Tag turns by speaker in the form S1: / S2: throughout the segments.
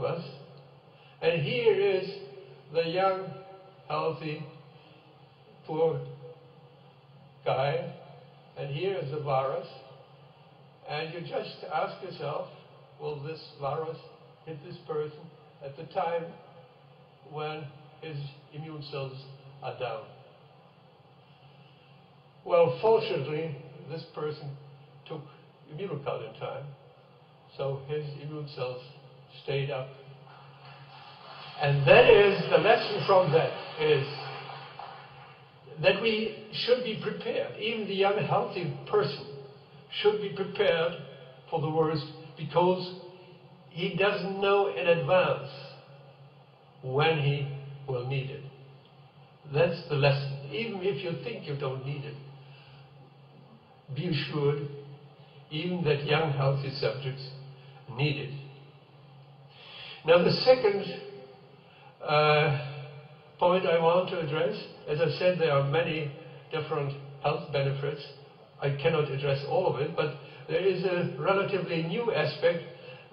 S1: of us. And here is the young, healthy, poor guy, and here is the virus. And you just ask yourself, will this virus hit this person at the time when his immune cells are down? Well, fortunately, this person took Immunocal in time, so his immune cells stayed up. And that is, the lesson from that is that we should be prepared. Even the young, healthy person should be prepared for the worst, because he doesn't know in advance when he will need it. That's the lesson. Even if you think you don't need it, be assured, even that young, healthy subjects need it. Now, the second point I want to address, as I said, there are many different health benefits. I cannot address all of it, but there is a relatively new aspect,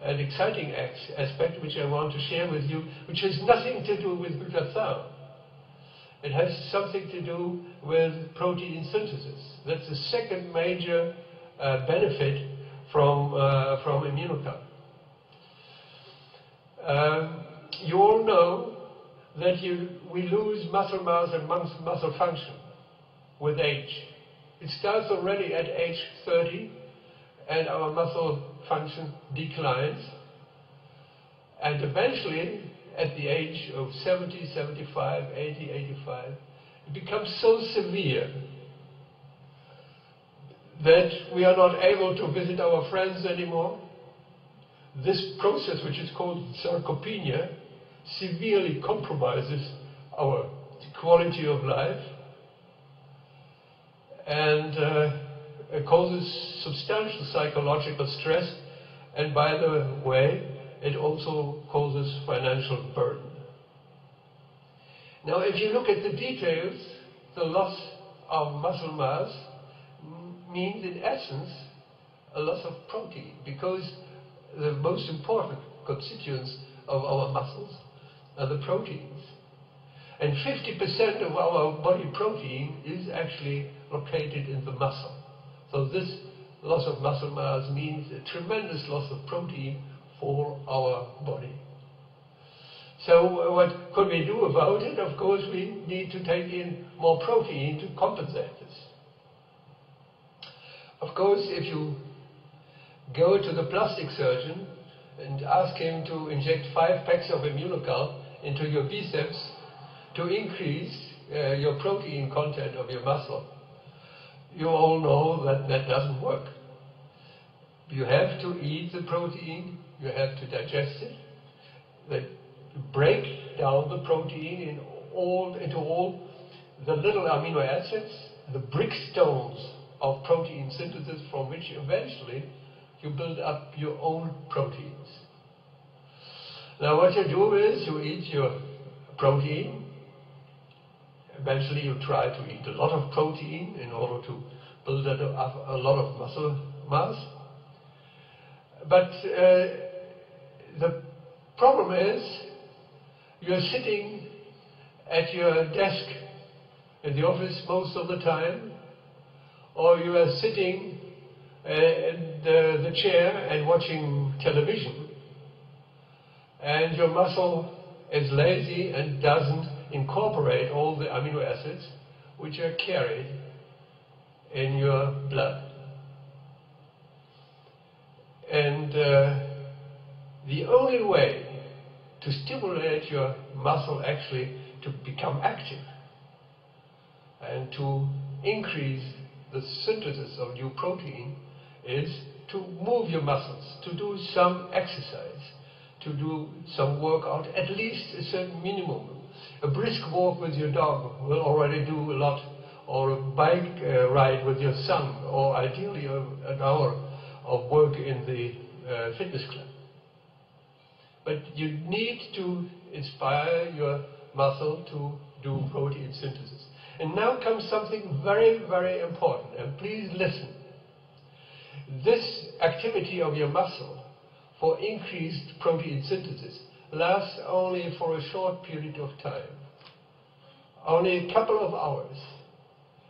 S1: an exciting aspect, which I want to share with you, which has nothing to do with glutathione. It has something to do with protein synthesis. That's the second major benefit from Immunocal. You all know that we lose muscle mass and muscle function with age. It starts already at age 30, and our muscle function declines. And eventually, at the age of 70, 75, 80, 85, it becomes so severe that we are not able to visit our friends anymore. This process, which is called sarcopenia, severely compromises our quality of life, and it causes substantial psychological stress, and by the way, it also causes financial burden. Now, if you look at the details, the loss of muscle mass means, in essence, a loss of protein, because the most important constituents of our muscles are the proteins. And 50% of our body protein is actually located in the muscle. So this loss of muscle mass means a tremendous loss of protein for our body. So what could we do about it? Of course, we need to take in more protein to compensate this. Of course, if you go to the plastic surgeon and ask him to inject 5 packs of Immunocal into your biceps to increase your protein content of your muscle, you all know that that doesn't work. You have to eat the protein, you have to digest it, that break down the protein into all the little amino acids, the brick stones of protein synthesis, from which eventually you build up your own proteins. Now what you do is you eat your protein. Eventually you try to eat a lot of protein in order to build up a lot of muscle mass. But the problem is you're sitting at your desk in the office most of the time, or you are sitting in the chair and watching television, and your muscle is lazy and doesn't incorporate all the amino acids which are carried in your blood. And the only way to stimulate your muscle actually to become active and to increase the synthesis of new protein is to move your muscles, to do some exercise, to do some workout, at least a certain minimum. A brisk walk with your dog will already do a lot, or a bike ride with your son, or ideally an hour of work in the fitness club. But you need to inspire your muscle to do protein synthesis. And now comes something very, very important, and please listen. This activity of your muscle for increased protein synthesis lasts only for a short period of time, only a couple of hours.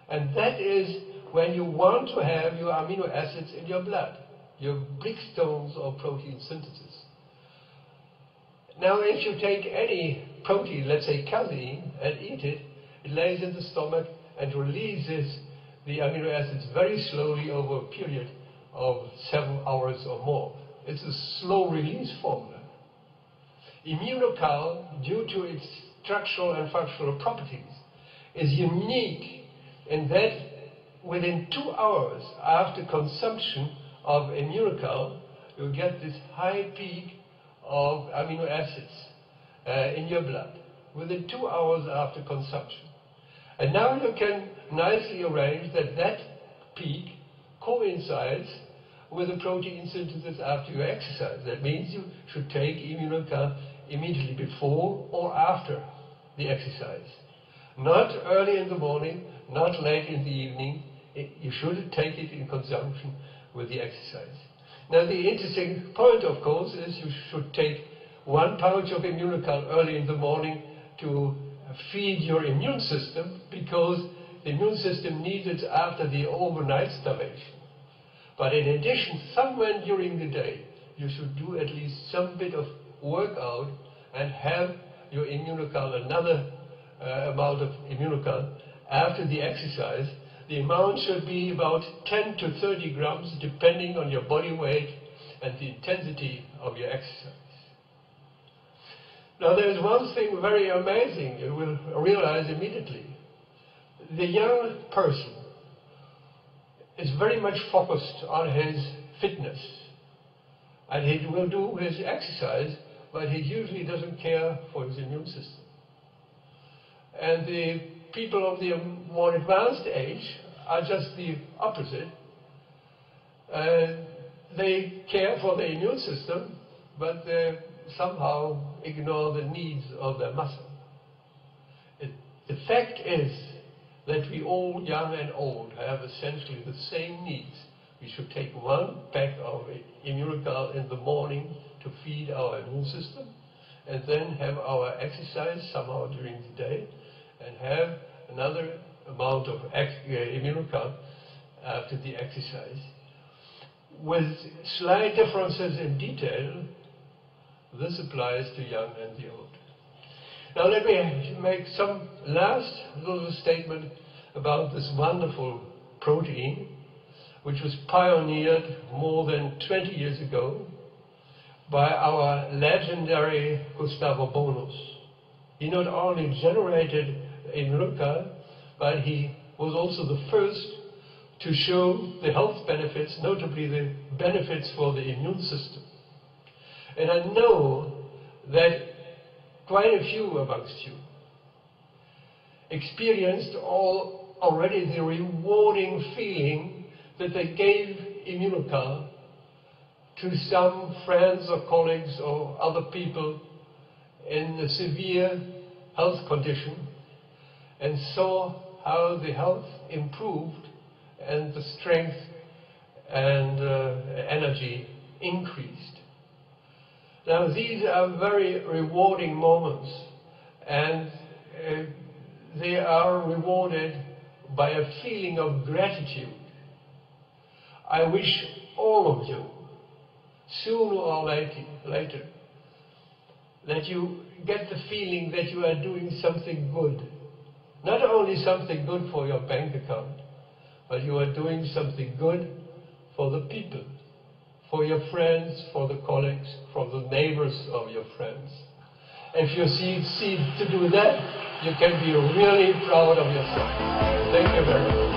S1: And that is when you want to have your amino acids in your blood, your brickstones of protein synthesis. Now, if you take any protein, let's say casein, and eat it, it lays in the stomach and releases the amino acids very slowly over a period of 7 hours or more. It's a slow release formula. Immunocal, due to its structural and functional properties, is unique in that within 2 hours after consumption of Immunocal, you get this high peak of amino acids in your blood, within 2 hours after consumption. And now you can nicely arrange that that peak coincides with the protein synthesis after your exercise. That means you should take Immunocal immediately before or after the exercise. Not early in the morning, not late in the evening. You should take it in conjunction with the exercise. Now the interesting point, of course, is you should take 1 pouch of Immunocal early in the morning to feed your immune system, because the immune system needs it after the overnight starvation. But in addition, somewhere during the day, you should do at least some bit of workout and have your Immunocal, another amount of Immunocal after the exercise. The amount should be about 10 to 30 grams, depending on your body weight and the intensity of your exercise. Now, there's one thing very amazing you will realize immediately. The young person is very much focused on his fitness, and he will do his exercise, but he usually doesn't care for his immune system. And the people of the more advanced age are just the opposite. They care for the immune system, but they somehow ignore the needs of their muscle. The fact is that we all, young and old, have essentially the same needs. We should take 1 pack of Immunocal in the morning to feed our immune system, and then have our exercise somehow during the day, and have another amount of Immunocal after the exercise. With slight differences in detail, this applies to young and the old. Now let me make some last little statement about this wonderful protein, which was pioneered more than 20 years ago by our legendary Gustavo Bonus. He not only generated Immunocal, but he was also the first to show the health benefits, notably the benefits for the immune system. And I know that quite a few amongst you experienced already the rewarding feeling that they gave Immunocal to some friends or colleagues or other people in a severe health condition, and saw how the health improved and the strength and energy increased. Now, these are very rewarding moments, and they are rewarded by a feeling of gratitude. I wish all of you, sooner or later, that you get the feeling that you are doing something good. Not only something good for your bank account, but you are doing something good for the people, for your friends, for the colleagues, for the neighbors of your friends. If you succeed to do that, you can be really proud of yourself. Thank you very much.